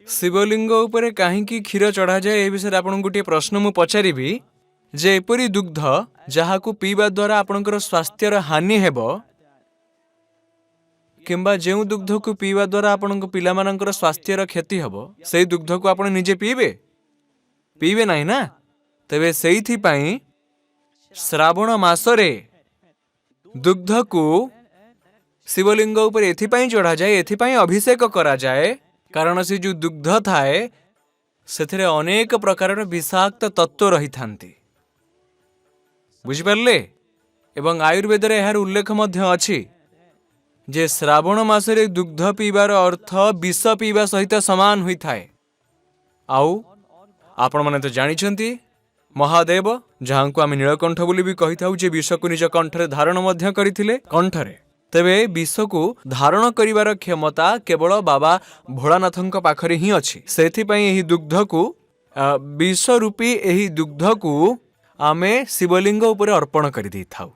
शिवलिंग उपरे काहींकी क्षीर चढ़ा जाए ए विषय आपन गोटे प्रश्न मु पचारि जे एपरी दुग्ध जहाँ को पीवा द्वारा आपणकर स्वास्थ्यर हानि हेबो किंबा जो दुग्ध को पीवा द्वारा आपण पिलामानंकर स्वास्थ्यर क्षति हेबो से दुग्ध को आपण निजे पीबे पीबे नहीं ना। तेबे सेइथि पई श्रावण मासरे दुग्ध को शिवलिंग उपर एथिपाई चढ़ा जाए एथिपाई अभिषेक करा जाए कारण से जो दुग्ध थाए सेथिरे अनेक प्रकार विषाक्त तत्व रही थांती बुझिपारले। एवं आयुर्वेद रे यार उल्लेख मध्य अछि जे श्रावण मासरे दुग्ध पीबार अर्थ विष पीवा सहित समान हुई थाए। आउ आपण माने तो जानिछंती महादेव जहाँ को आम नीलकंठ बोली भी कही था जे विष को निज कंठरे धारण मध्य करथिले कंठरे। तेबे विष को धारण करिवार क्षमता केवल बाबा भोलानाथंक पाखरे ही अछि। सेथि पई एही दुग्ध को विष रूपी एही दुग्ध को आमे शिवलिंग उपरे अर्पण करि दै थाउ।